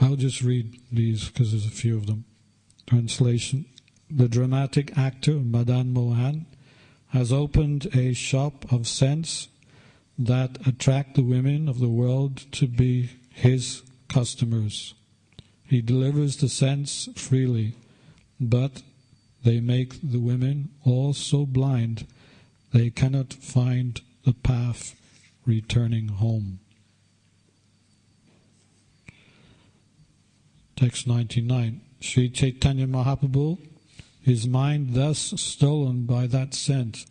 I'll just read these because there's a few of them. Translation. The dramatic actor Madan Mohan has opened a shop of scents that attract the women of the world to be his customers. He delivers the scents freely, but they make the women all so blind they cannot find the path returning home. Text 99. Sri Chaitanya Mahaprabhu, his mind thus stolen by that scent,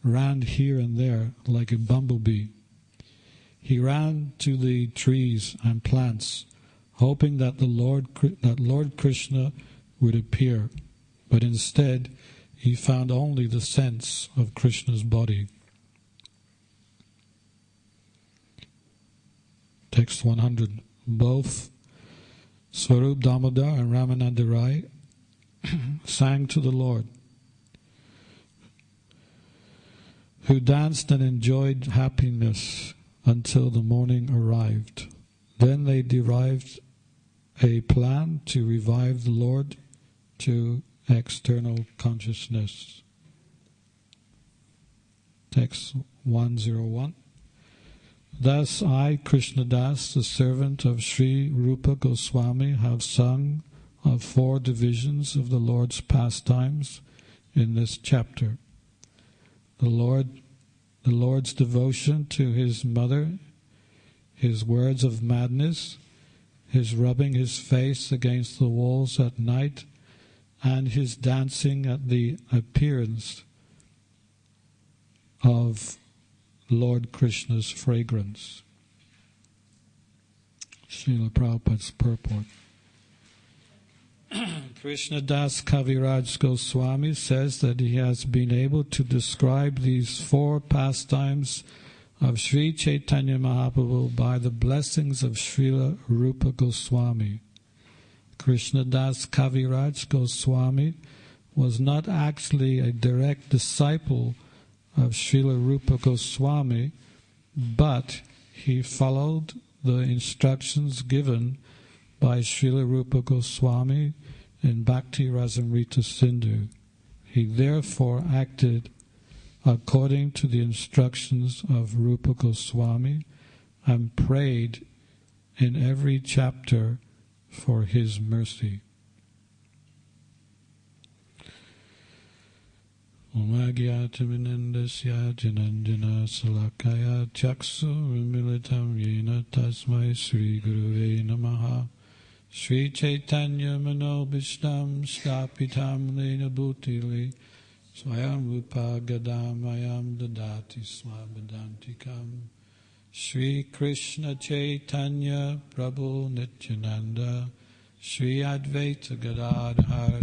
ran here and there like a bumblebee. He ran to the trees and plants, hoping that Lord Krishna would appear, but instead he found only the scents of Krishna's body. Text 100. Both Swarup Damodar and Ramananda Rai sang to the Lord, who danced and enjoyed happiness until the morning arrived. Then they derived a plan to revive the Lord to external consciousness. Text 101. Thus I, Krishnadas, the servant of Sri Rupa Goswami, have sung of 4 divisions of the Lord's pastimes in this chapter. The Lord's devotion to his mother, his words of madness, his rubbing his face against the walls at night, and his dancing at the appearance of Lord Krishna's fragrance. Srila Prabhupada's purport. Krishnadas Kaviraj Goswami says that he has been able to describe these 4 pastimes of Sri Chaitanya Mahaprabhu by the blessings of Srila Rupa Goswami. Krishnadas Kaviraj Goswami was not actually a direct disciple of Srila Rupa Goswami, but he followed the instructions given by Srila Rupa Goswami in Bhakti Rasamrita Sindhu. He therefore acted according to the instructions of Rupa Goswami and prayed in every chapter for his mercy. Omagyatamindasya jananjana salakaya chaksu vimilitam yena tasmai Sri Guruve Namaha Sri Chaitanya Manobishtam Stapitam Lena Bhutili Swayam Rupa Gadamayam Dadati Swabhadantikam Sri Krishna Chaitanya Prabhu Nityananda Sri Advaita Gadadhar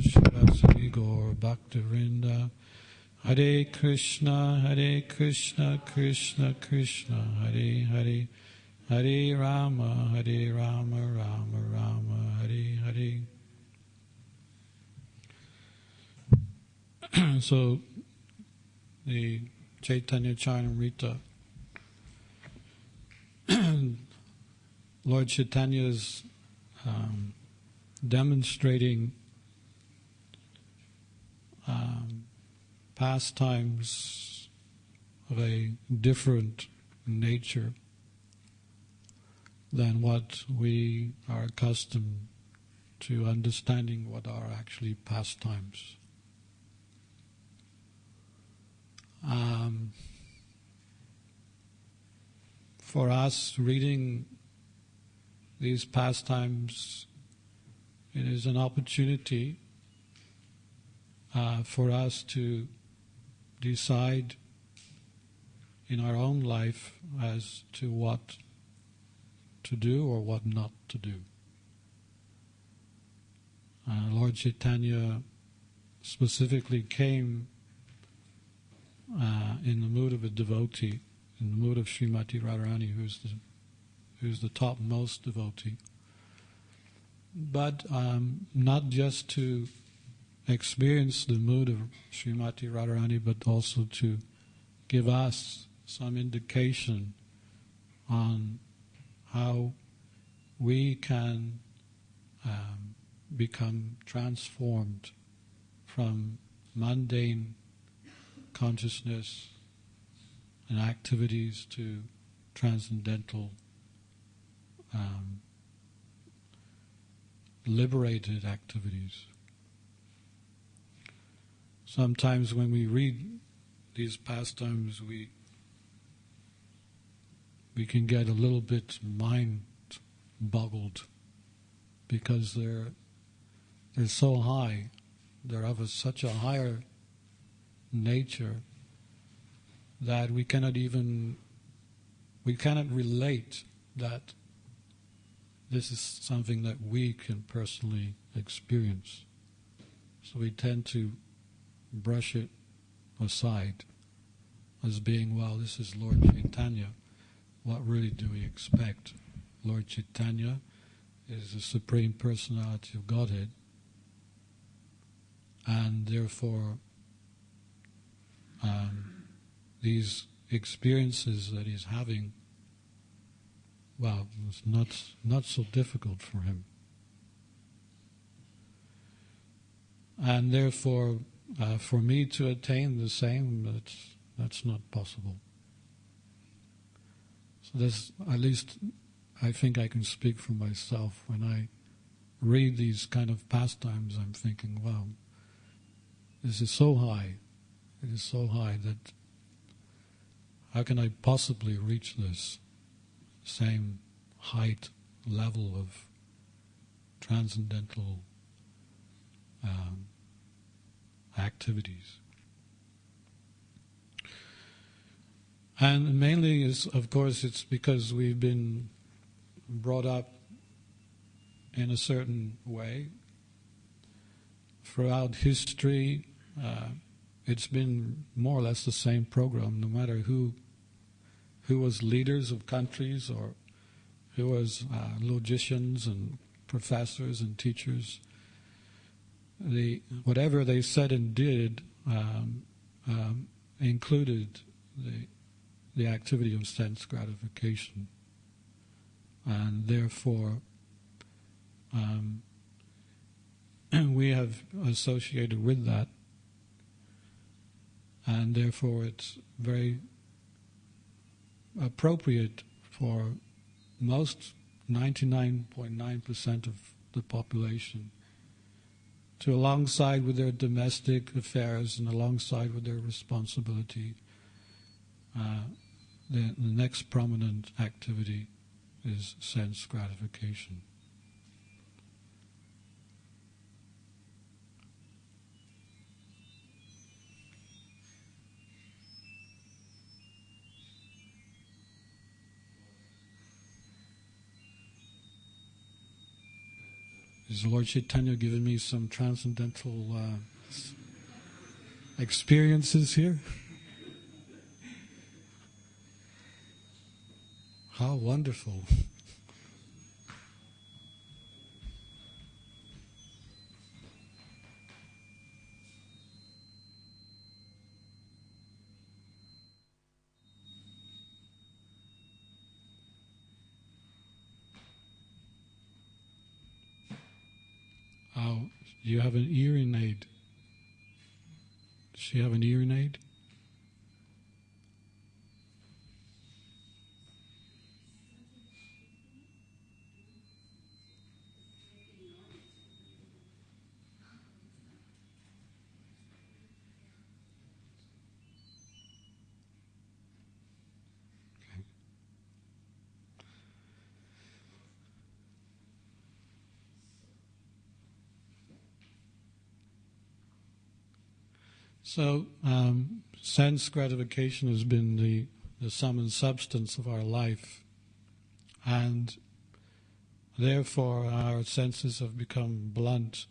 Sri Gaur Bhaktivinoda Hare Krishna, Krishna Krishna, Hare Hare, Hare Rama, Rama Rama, Hare Hare. So, the Chaitanya Charitamrita, Lord Chaitanya is demonstrating pastimes of a different nature than what we are accustomed to understanding what are actually pastimes. For us, reading these pastimes, it is an opportunity for us to decide in our own life as to what to do or what not to do. Lord Chaitanya specifically came in the mood of a devotee, in the mood of Srimati Radharani, who's the topmost devotee. But not just to experience the mood of Srimati Radharani, but also to give us some indication on how we can become transformed from mundane consciousness and activities to transcendental, liberated activities. Sometimes when we read these pastimes, we can get a little bit mind-boggled because they're so high, they're of such a higher nature that we cannot relate that this is something that we can personally experience. So we tend to brush it aside as being, well, this is Lord Chaitanya. What really do we expect? Lord Chaitanya is the Supreme Personality of Godhead, and therefore these experiences that he's having, well, it's not so difficult for him. And therefore, for me to attain the same, that's not possible. So this, at least I think I can speak for myself. When I read these kind of pastimes, I'm thinking, wow, this is so high. It is so high that how can I possibly reach this same height, level of transcendental activities? And mainly, of course, it's because we've been brought up in a certain way. Throughout history, it's been more or less the same program, no matter who was leaders of countries or who was logicians and professors and teachers. Whatever they said and did included the activity of sense gratification, and therefore we have associated with that, and therefore it's very appropriate for most 99.9% of the population to, alongside with their domestic affairs and alongside with their responsibility, the next prominent activity is sense gratification. Is Lord Chaitanya giving me some transcendental experiences here? How wonderful. Oh, you have an hearing aid. Does she have an hearing aid? So, sense gratification has been the sum and substance of our life, and therefore our senses have become blunt.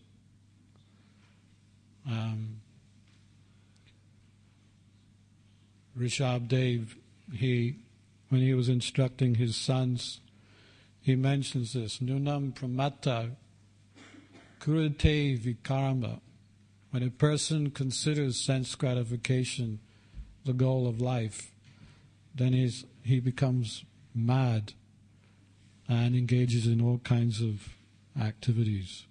Rishabdev, when he was instructing his sons, he mentions this, Nunam pramatta kurate vikarma. When a person considers sense gratification the goal of life, then he becomes mad and engages in all kinds of activities.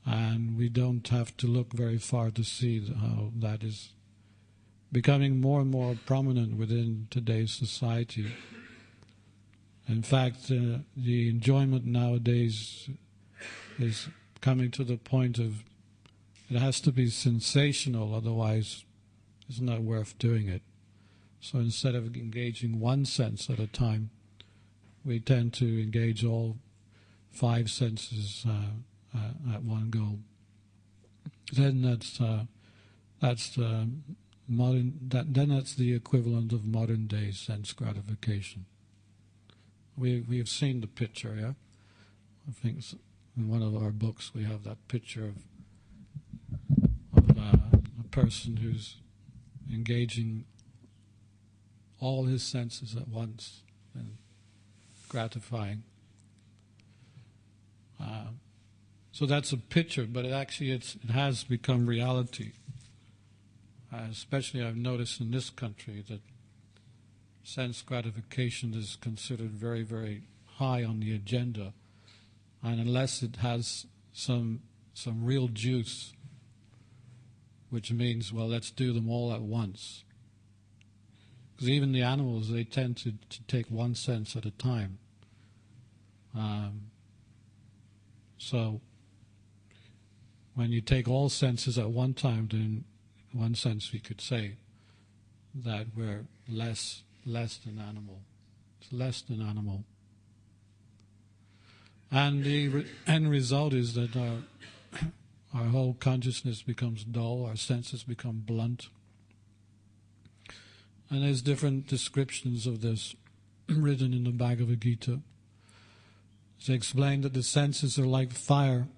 And we don't have to look very far to see how that is becoming more and more prominent within today's society. In fact, the enjoyment nowadays is coming to the point of it has to be sensational, otherwise it's not worth doing it. So instead of engaging one sense at a time, we tend to engage all 5 senses at one go. Then that's the equivalent of modern day sense gratification. We've seen the picture, yeah. I think in one of our books we have that picture of a person who's engaging all his senses at once and gratifying. So that's a picture, but it has become reality. Especially I've noticed in this country that sense gratification is considered very, very high on the agenda. And unless it has some real juice, which means, well, let's do them all at once. Because even the animals, they tend to take one sense at a time. So when you take all senses at one time, then in one sense we could say that we're less than animal. It's less than animal. And the end result is that our whole consciousness becomes dull, our senses become blunt. And there's different descriptions of this written in the Bhagavad Gita. It's explained that the senses are like fire.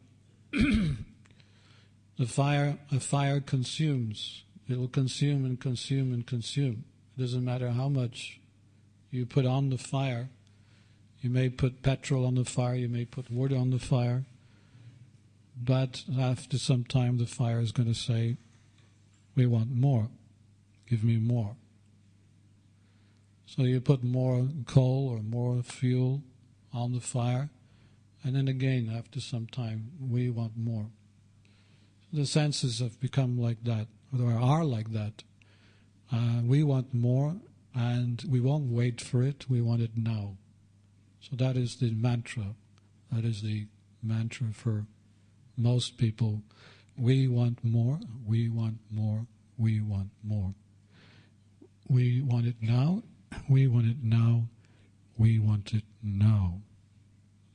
A fire consumes. It will consume and consume and consume. It doesn't matter how much you put on the fire. You may put petrol on the fire, you may put wood on the fire, but after some time the fire is going to say, we want more, give me more. So you put more coal or more fuel on the fire, and then again after some time we want more. The senses have become like that, or are like that. We want more, and we won't wait for it, we want it now. So that is the mantra. That is the mantra for most people. We want more, we want more, we want more. We want it now, we want it now, we want it now.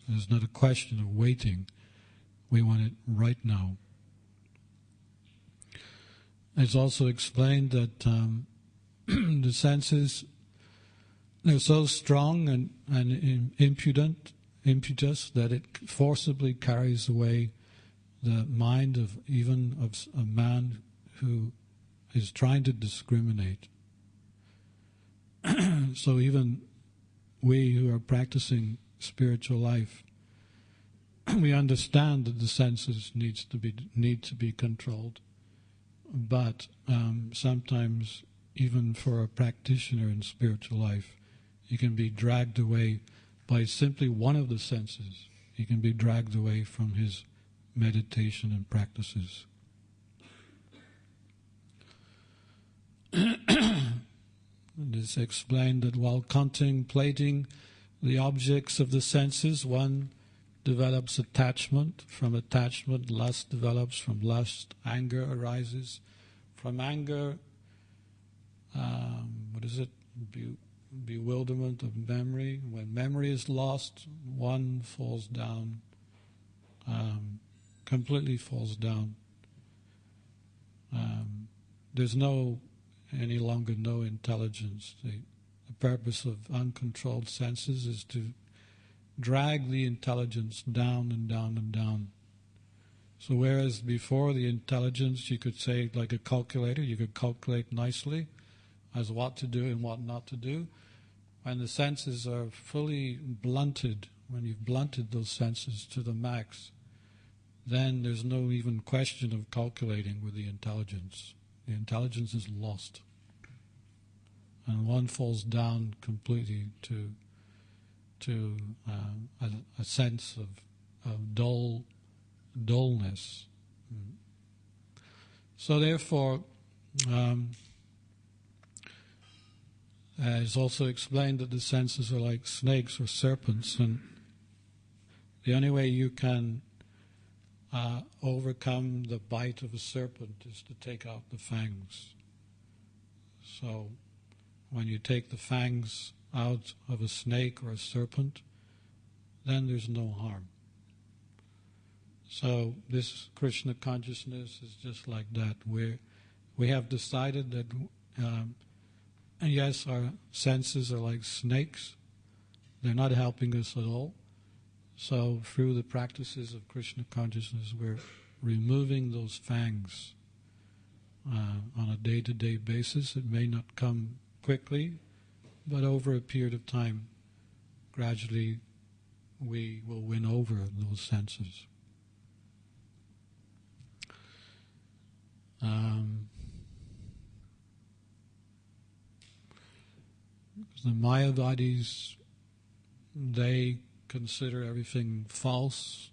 There's not a question of waiting. We want it right now. It's also explained that the senses, they're so strong and impetuous that it forcibly carries away the mind of a man who is trying to discriminate. So even we who are practicing spiritual life, we understand that the senses need to be controlled. But sometimes, even for a practitioner in spiritual life, he can be dragged away by simply one of the senses. He can be dragged away from his meditation and practices. It is explained that while contemplating the objects of the senses, one develops attachment. From attachment, lust develops. From lust, anger arises. From anger, bewilderment of memory. When memory is lost, one falls down, completely falls down. There's any longer no intelligence. The purpose of uncontrolled senses is to drag the intelligence down and down and down. So whereas before the intelligence, you could say like a calculator, you could calculate nicely as what to do and what not to do. When the senses are fully blunted, when you've blunted those senses to the max, then there's no even question of calculating with the intelligence. The intelligence is lost. And one falls down completely to to a sense of dullness. So therefore, it's also explained that the senses are like snakes or serpents, and the only way you can overcome the bite of a serpent is to take out the fangs. So when you take the fangs out of a snake or a serpent, then there's no harm. So this Krishna consciousness is just like that. We have decided that, yes, our senses are like snakes. They're not helping us at all. So through the practices of Krishna consciousness, we're removing those fangs on a day-to-day basis. It may not come quickly, but over a period of time, gradually we will win over those senses. The Mayavadis, they consider everything false,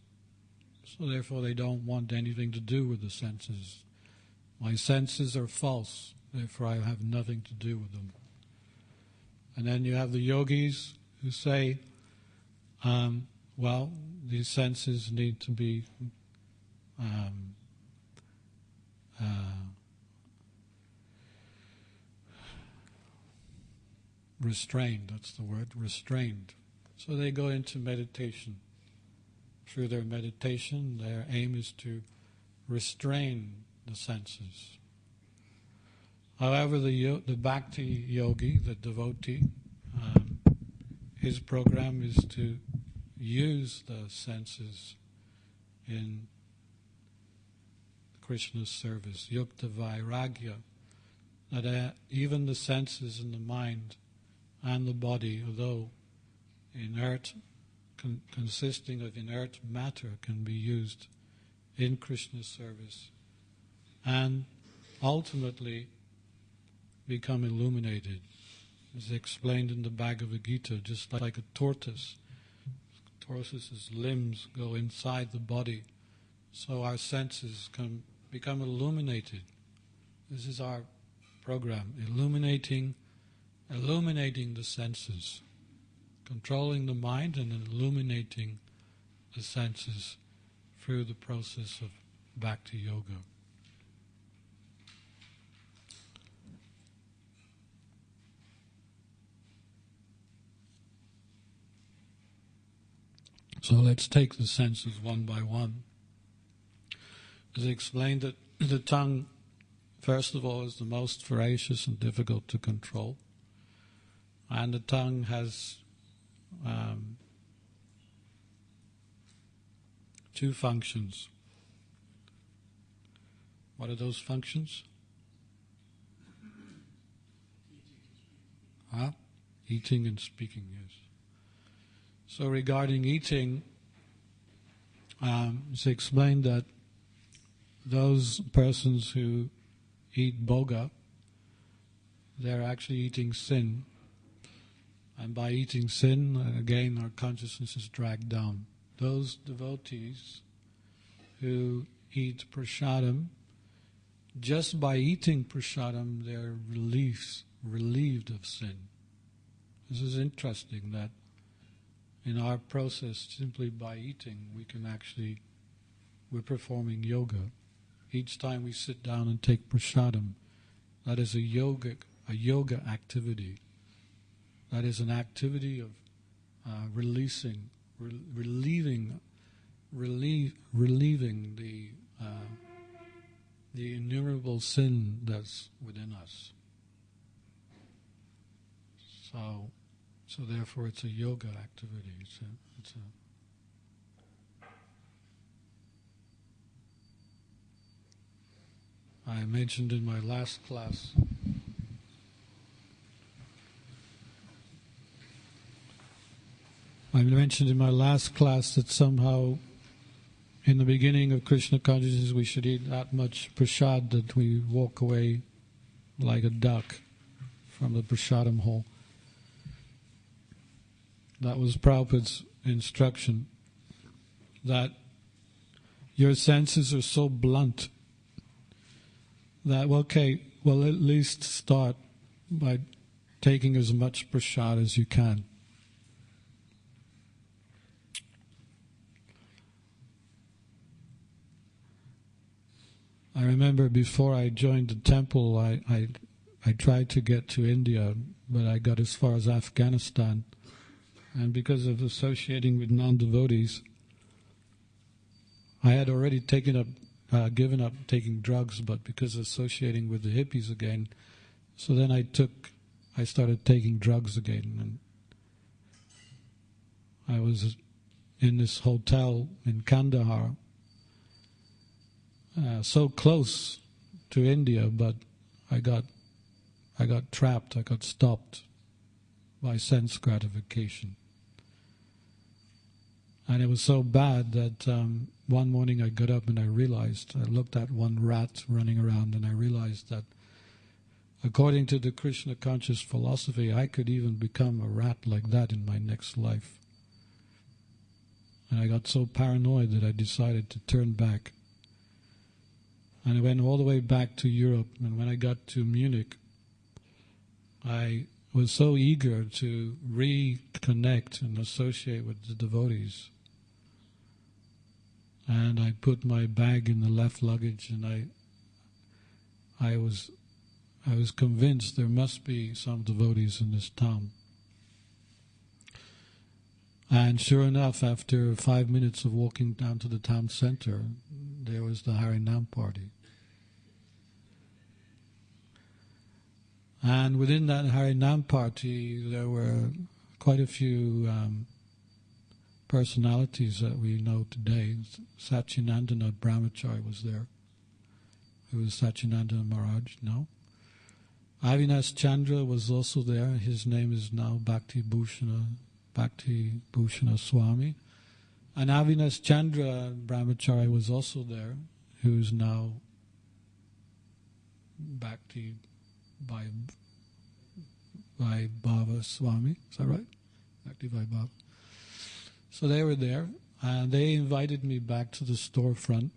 so therefore they don't want anything to do with the senses. My senses are false, therefore I have nothing to do with them. And then you have the yogis who say, well, these senses need to be restrained, that's the word, restrained. So they go into meditation. Through their meditation, their aim is to restrain the senses. However, the bhakti yogi, the devotee, his program is to use the senses in Krishna's service, yukta vairagya, that even the senses and the mind and the body, although inert, consisting of inert matter, can be used in Krishna's service and ultimately become illuminated. As explained in the Bhagavad Gita, just like a tortoise. Tortoise's limbs go inside the body, so our senses can become illuminated. This is our program, illuminating the senses, controlling the mind and illuminating the senses through the process of Bhakti Yoga. So let's take the senses one by one. As explained, that the tongue, first of all, is the most voracious and difficult to control. And the tongue has two functions. What are those functions? Eating and speaking, yes. So regarding eating, it's explained that those persons who eat bhoga, they're actually eating sin. And by eating sin, again, our consciousness is dragged down. Those devotees who eat prasadam, just by eating prasadam, they're relieved of sin. This is interesting that in our process, simply by eating, we're performing yoga. Each time we sit down and take prasadam, that is a yoga activity. That is an activity of relieving the innumerable sin that's within us. So therefore, it's a yoga activity. I mentioned in my last class. That somehow, in the beginning of Krishna consciousness, we should eat that much prasad that we walk away like a duck from the prasadam hall. That was Prabhupada's instruction, that your senses are so blunt that, okay, well, at least start by taking as much prasad as you can. I remember before I joined the temple, I tried to get to India, but I got as far as Afghanistan. And because of associating with non-devotees, I had already given up taking drugs, but because of associating with the hippies again, so then I started taking drugs again. And I was in this hotel in Kandahar, so close to India, but I got trapped, I got stopped by sense gratification. And it was so bad that one morning I got up and I looked at one rat running around, and I realized that according to the Krishna conscious philosophy, I could even become a rat like that in my next life. And I got so paranoid that I decided to turn back. And I went all the way back to Europe, and when I got to Munich, I was so eager to reconnect and associate with the devotees. And I put my bag in the left luggage, and I was convinced there must be some devotees in this town. And sure enough, after 5 minutes of walking down to the town center, there was the Harinam party. And within that Harinam party, there were quite a few personalities that we know today. Sachinandana Brahmachari was there. Who was Sachinandana Maharaj? No. Avinash Chandra was also there. His name is now Bhakti Bhushana Swami. And Avinash Chandra Brahmachari was also there, who's now Bhakti Vaibhava Swami. Is that right? Bhakti Vaibhava. So they were there, and they invited me back to the storefront,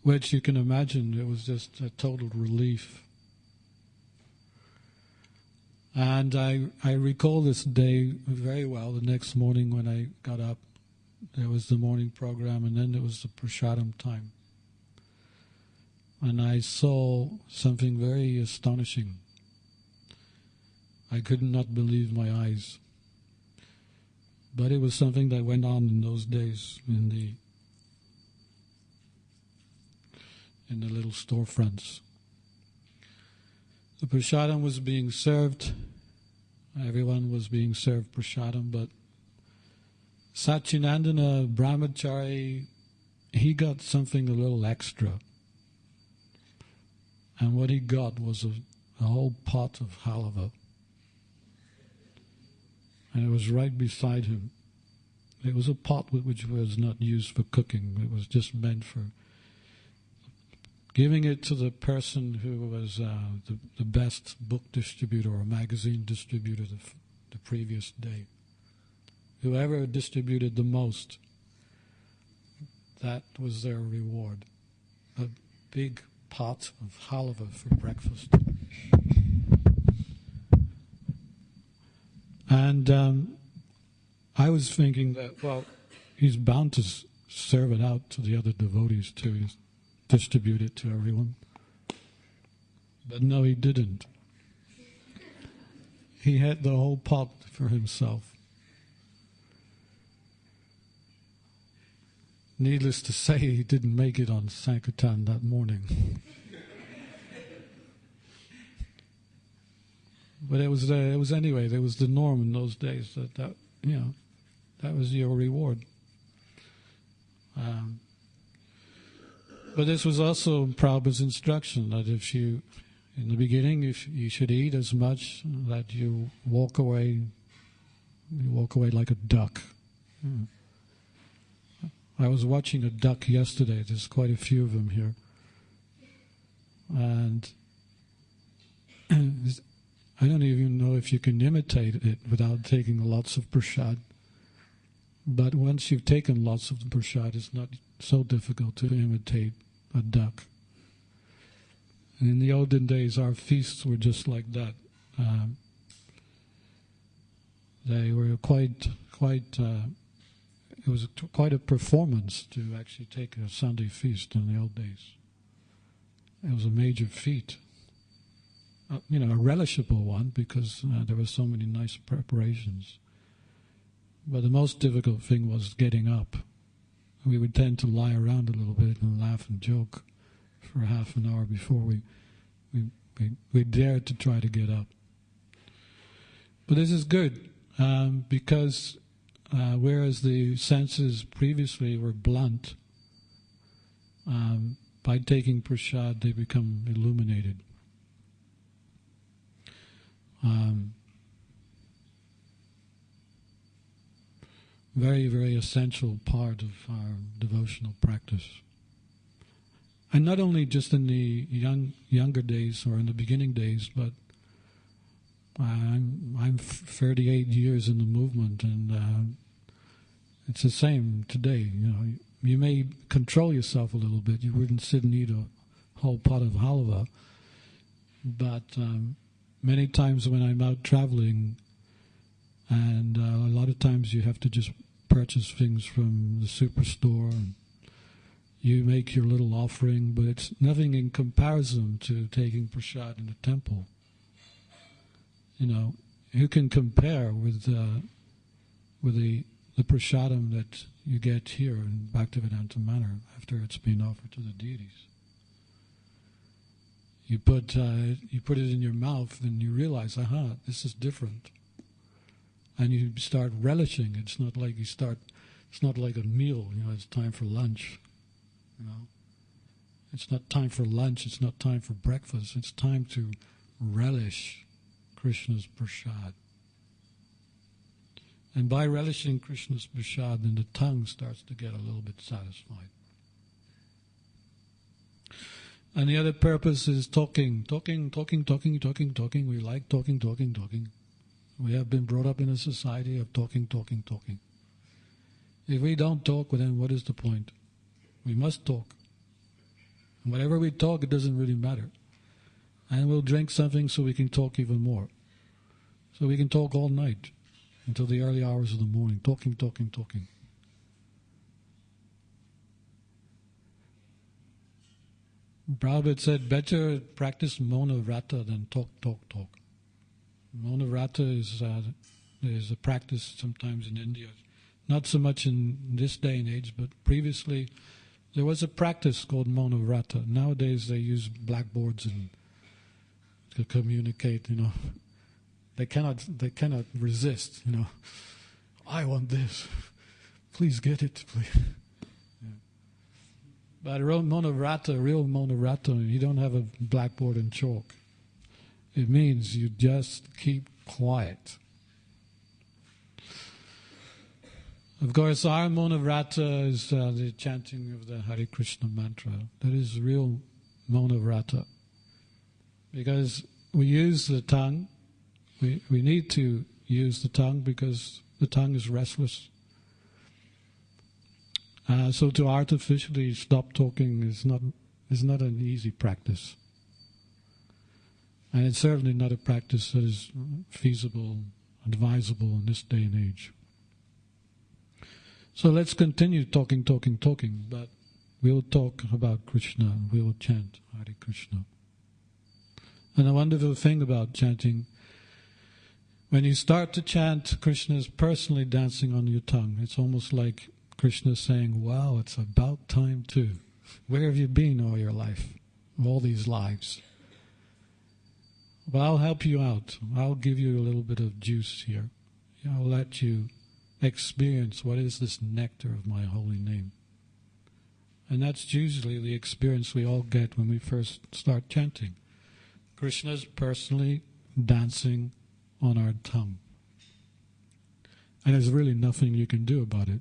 which you can imagine, it was just a total relief. And I recall this day very well. The next morning when I got up, there was the morning program, and then there was the prasadam time. And I saw something very astonishing. I could not believe my eyes. But it was something that went on in those days in the little storefronts. The prasadam was being served. Everyone was being served prasadam, but Sachinandana Brahmachari, he got something a little extra. And what he got was a whole pot of halava. And it was right beside him. It was a pot which was not used for cooking. It was just meant for giving it to the person who was the best book distributor or magazine distributor the previous day. Whoever distributed the most, that was their reward. A big pot of halava for breakfast. And I was thinking that, well, he's bound to serve it out to the other devotees too, distribute it to everyone. But no, he didn't. He had the whole pot for himself. Needless to say, he didn't make it on Sankirtan that morning. But it was anyway. There was the norm in those days that was your reward. But this was also Prabhupada's instruction that in the beginning, if you should eat as much that you walk away like a duck. I was watching a duck yesterday. There's quite a few of them here. And I don't even know if you can imitate it without taking lots of prasad. But once you've taken lots of prasad, it's not so difficult to imitate a duck. And in the olden days, our feasts were just like that. They were quite. It was quite a performance to actually take a Sunday feast in the old days. It was a major feat. A relishable one because there were so many nice preparations. But the most difficult thing was getting up. We would tend to lie around a little bit and laugh and joke for half an hour before we dared to try to get up. But this is good because whereas the senses previously were blunt, by taking prasad they become illuminated. Very, very essential part of our devotional practice. And not only just in the younger days or in the beginning days, but I'm 38 years in the movement, and it's the same today. You may control yourself a little bit. You wouldn't sit and eat a whole pot of halva, but many times when I'm out traveling, and a lot of times you have to just purchase things from the superstore, and you make your little offering, but it's nothing in comparison to taking prasad in the temple. Who can compare with the prasadam that you get here in Bhaktivedanta Manor after it's been offered to the deities? You put it in your mouth, and you realize, this is different. And you start relishing. It's not like it's not like a meal, it's time for lunch. It's not time for lunch, it's not time for breakfast, it's time to relish Krishna's prasad. And by relishing Krishna's prasad, then the tongue starts to get a little bit satisfied. And the other purpose is talking. We like talking. We have been brought up in a society of talking. If we don't talk, well, then what is the point? We must talk. And whatever we talk, it doesn't really matter. And we'll drink something so we can talk even more. So we can talk all night until the early hours of the morning, talking. Prabhupada said, better practice Mona Vrata than talk. Mona Vrata is a practice sometimes in India. Not so much in this day and age, but previously there was a practice called Mona Vrata. Nowadays they use blackboards and to communicate, They cannot resist, I want this. Please get it, please. Yeah. But real Mona Vrata, you don't have a blackboard and chalk. It means you just keep quiet. Of course, our Mona Vrata is the chanting of the Hare Krishna mantra. That is real Mona Vrata. Because we use the tongue. We need to use the tongue because the tongue is restless. So to artificially stop talking is not an easy practice. And it's certainly not a practice that is feasible, advisable in this day and age. So let's continue talking, but we'll talk about Krishna, we'll chant Hare Krishna. And the wonderful thing about chanting, when you start to chant, Krishna is personally dancing on your tongue. It's almost like Krishna is saying, wow, it's about time too. Where have you been all your life, all these lives? Well, I'll help you out. I'll give you a little bit of juice here. I'll let you experience what is this nectar of my holy name. And that's usually the experience we all get when we first start chanting. Krishna's personally dancing on our tongue. And there's really nothing you can do about it.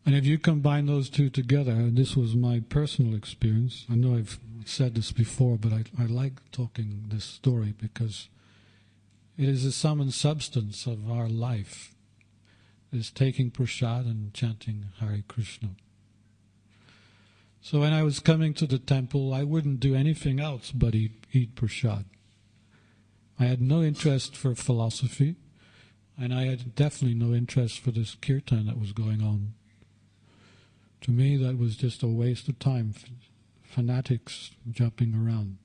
And if you combine those two together, and this was my personal experience, I know I've said this before, but I like talking this story because it is the sum and substance of our life, is taking prasad and chanting Hare Krishna. So when I was coming to the temple, I wouldn't do anything else but eat prasad. I had no interest for philosophy, and I had definitely no interest for this kirtan that was going on. To me, that was just a waste of time, fanatics jumping around.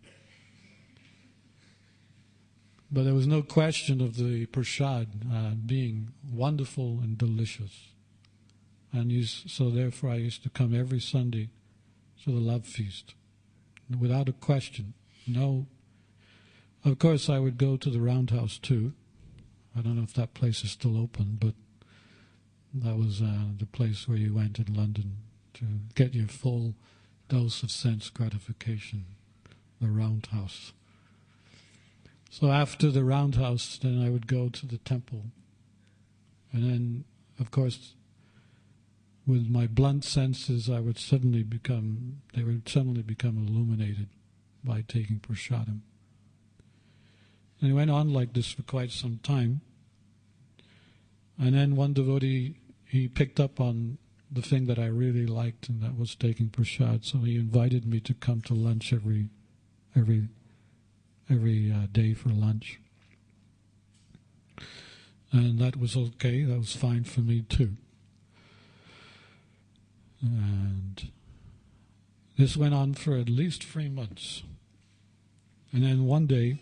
But there was no question of the prasad being wonderful and delicious. And so therefore I used to come every Sunday to the love feast, without a question. No. Of course, I would go to the Roundhouse too. I don't know if that place is still open, but that was the place where you went in London to get your full dose of sense gratification, the Roundhouse. So after the Roundhouse, then I would go to the temple. And then, of course, with my blunt senses, they would suddenly become illuminated by taking prasadam. And it went on like this for quite some time. And then one devotee, he picked up on the thing that I really liked, and that was taking prasad. So he invited me to come to lunch every day for lunch. And that was okay, that was fine for me too. And this went on for at least 3 months. And then one day,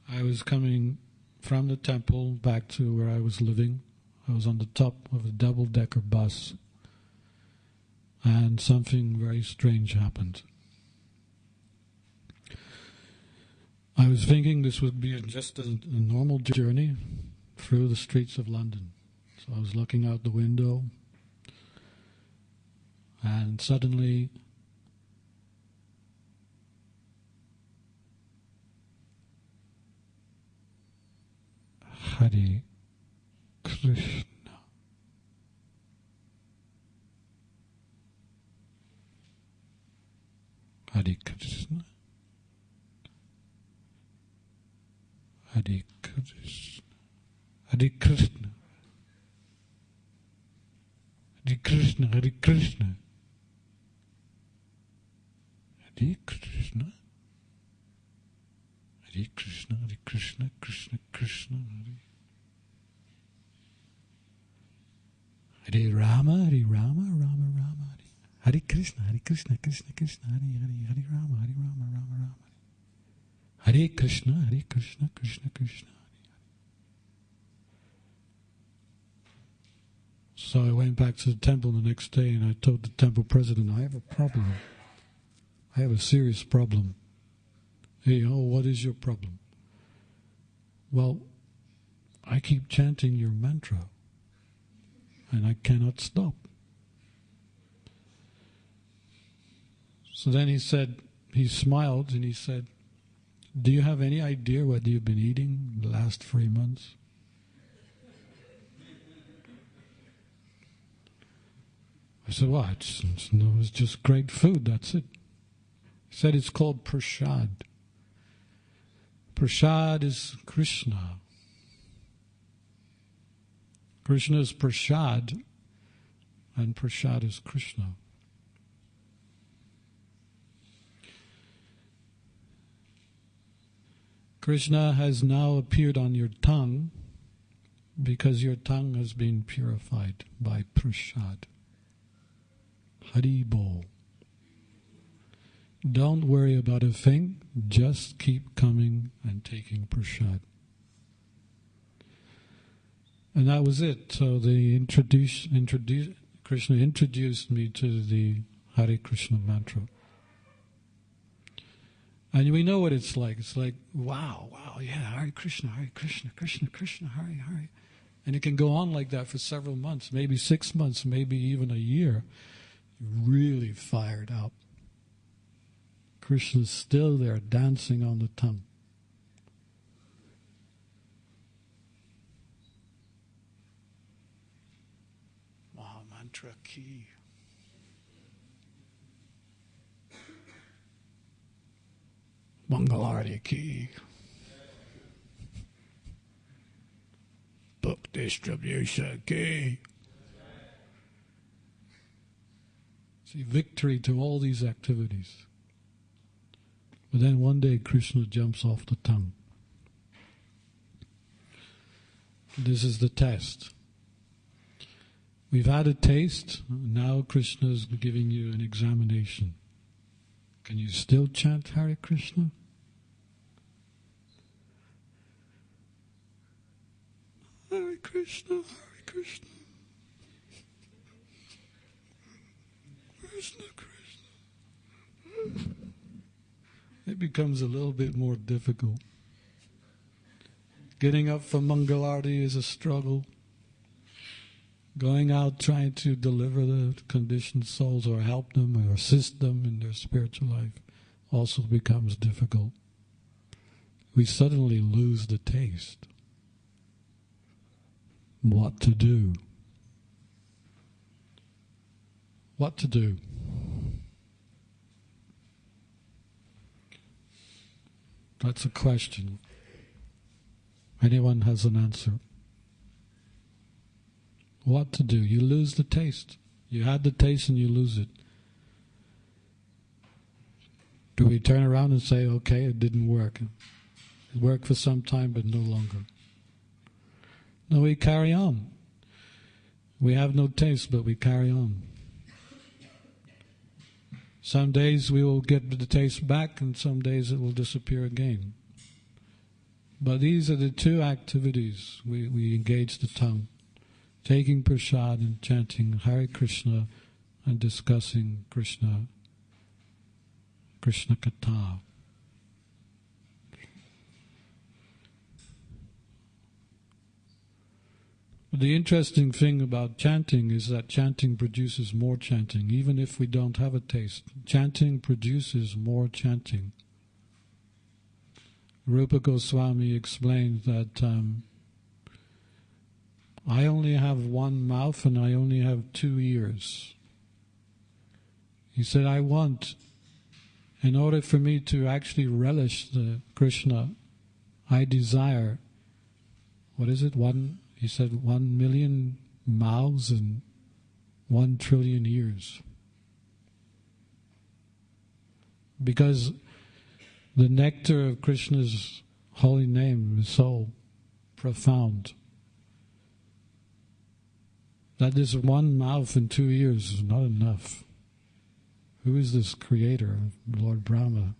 I was coming from the temple back to where I was living. I was on the top of a double-decker bus, and something very strange happened. I was thinking this would be just a normal journey through the streets of London. So I was looking out the window, and suddenly Hare Krishna. Hare Krishna. Hare Krishna. Hare Krishna. Hare Krishna. Hare Krishna. Hare Krishna. Hare Krishna. Hare Krishna. Krishna Krishna. Hare Rama. Hare Rama. Rama Rama. Hare Krishna. Hare Krishna. Krishna Krishna. Hare Hare. Hare Rama. Hare Rama. Rama Rama. Hare Krishna, Hare Krishna, Krishna Krishna, Hare Hare. So I went back to the temple the next day and I told the temple president, I have a problem. I have a serious problem. Hey, what is your problem? Well, I keep chanting your mantra and I cannot stop. So then he smiled and he said, do you have any idea what you've been eating the last 3 months? I said, well, it's just great food, that's it. He said it's called prasad. Prasad is Krishna. Krishna is prasad, and prasad is Krishna. Krishna has now appeared on your tongue because your tongue has been purified by prasad. Hari Bol. Don't worry about a thing, just keep coming and taking prasad. And that was it. So Krishna introduced me to the Hare Krishna mantra. And we know what it's like. It's like, wow, yeah, Hare Krishna, Krishna Krishna, Hare Hare. And it can go on like that for several months, maybe 6 months, maybe even a year. Really fired up. Krishna's still there, dancing on the tongue. Oh, man. mantra ki. Mangalarti ki. Book distribution ki. See, victory to all these activities. But then one day Krishna jumps off the tongue. This is the test. We've had a taste, now Krishna is giving you an examination. Can you still chant Hare Krishna? Hare Krishna, Hare Krishna. Krishna, Krishna. It becomes a little bit more difficult. Getting up for Mangalarti is a struggle. Going out trying to deliver the conditioned souls or help them or assist them in their spiritual life also becomes difficult. We suddenly lose the taste. What to do? What to do? That's a question. Anyone has an answer? What to do? You lose the taste. You had the taste and you lose it. Do we turn around and say, okay, it didn't work? It worked for some time, but no longer. No, we carry on. We have no taste, but we carry on. Some days we will get the taste back, and some days it will disappear again. But these are the two activities we engage the tongue. Taking prasad and chanting Hare Krishna and discussing Krishna Katha. The interesting thing about chanting is that chanting produces more chanting. Even if we don't have a taste, chanting produces more chanting. Rupa Goswami explains that I only have one mouth and I only have 2 ears. He said, I want, in order for me to actually relish the Krishna, I desire, he said 1 million mouths and 1 trillion ears. Because the nectar of Krishna's holy name is so profound that this 1 mouth and 2 ears is not enough. Who is this creator, Lord Brahma?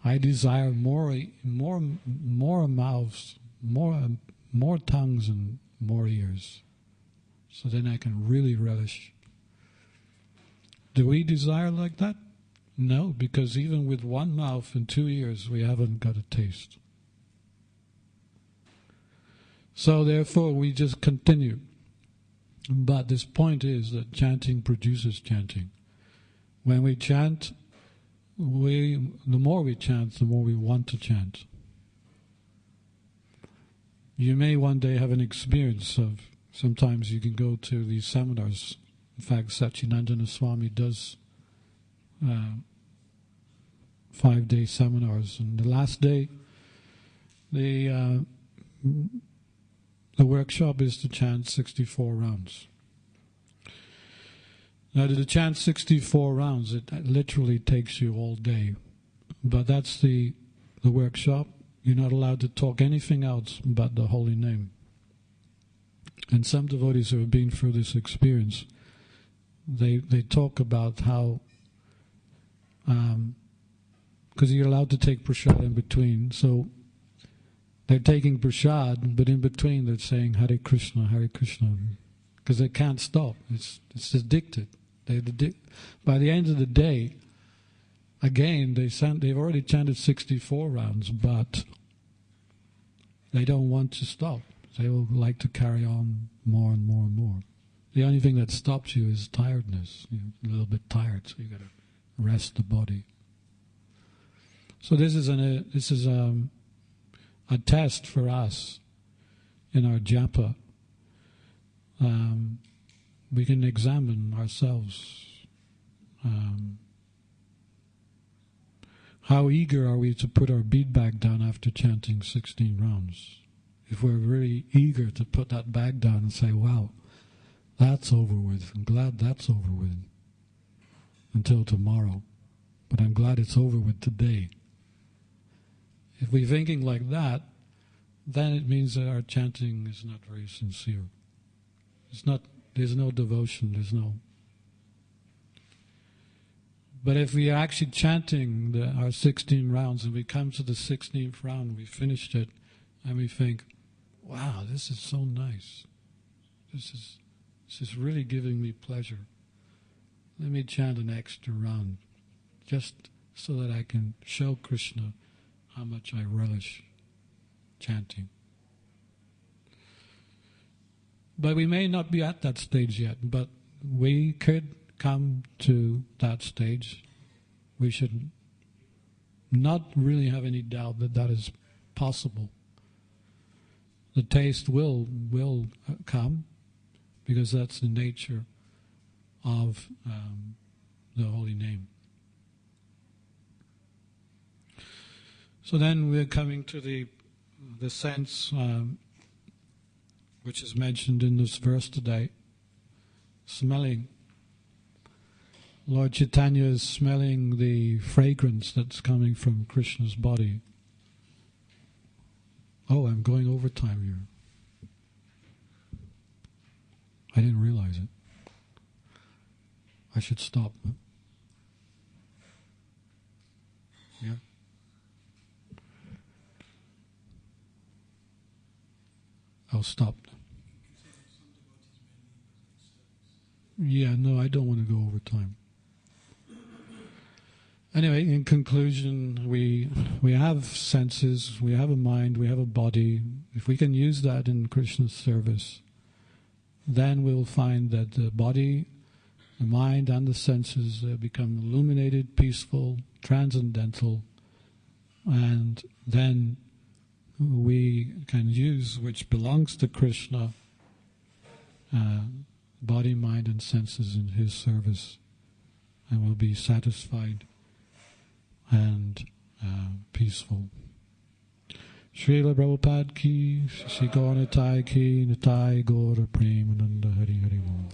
I desire more mouths, more tongues and more ears, so then I can really relish. Do we desire like that? No, because even with 1 mouth and 2 ears, we haven't got a taste. So therefore, we just continue. But this point is that chanting produces chanting. When we chant, the more we chant, the more we want to chant. You may one day have an experience of, sometimes you can go to these seminars. In fact, Satchidananda Swami does 5-day seminars. And the last day, the workshop is to chant 64 rounds. Now, to chant 64 rounds, it literally takes you all day. But that's the workshop. You're not allowed to talk anything else but the holy name. And some devotees who have been through this experience, they talk about how, because you're allowed to take prasad in between, so they're taking prasad, but in between they're saying Hare Krishna, because they can't stop. It's addicted. By the end of the day, again, they've already chanted 64 rounds, but they don't want to stop. They will like to carry on more and more and more. The only thing that stops you is tiredness. You're a little bit tired, so you've got to rest the body. So this is a test for us in our japa. we can examine ourselves. How eager are we to put our bead bag down after chanting 16 rounds? If we're really eager to put that bag down and say, wow, that's over with, I'm glad that's over with until tomorrow, but I'm glad it's over with today. If we're thinking like that, then it means that our chanting is not very sincere. There's no devotion, But if we are actually chanting our 16 rounds and we come to the 16th round, we finished it, and we think, wow, this is so nice. This is really giving me pleasure. Let me chant an extra round, just so that I can show Krishna how much I relish chanting. But we may not be at that stage yet, but we could come to that stage. We should not really have any doubt that that is possible. The taste will come, because that's the nature of the holy name. So then we're coming to the sense which is mentioned in this verse today, smelling. Lord Chaitanya is smelling the fragrance that's coming from Krishna's body. Oh, I'm going over time here. I didn't realize it. I should stop. Yeah? I'll stop. Yeah, no, I don't want to go over time. Anyway, in conclusion, we have senses, we have a mind, we have a body. If we can use that in Krishna's service, then we'll find that the body, the mind, and the senses become illuminated, peaceful, transcendental, and then we can use, which belongs to Krishna, body, mind, and senses in his service, and will be satisfied and peaceful. Srila Prabhupada ki, Shri Gaura Nitai ki, Nitai Gaura Premananda Hari Hari Om.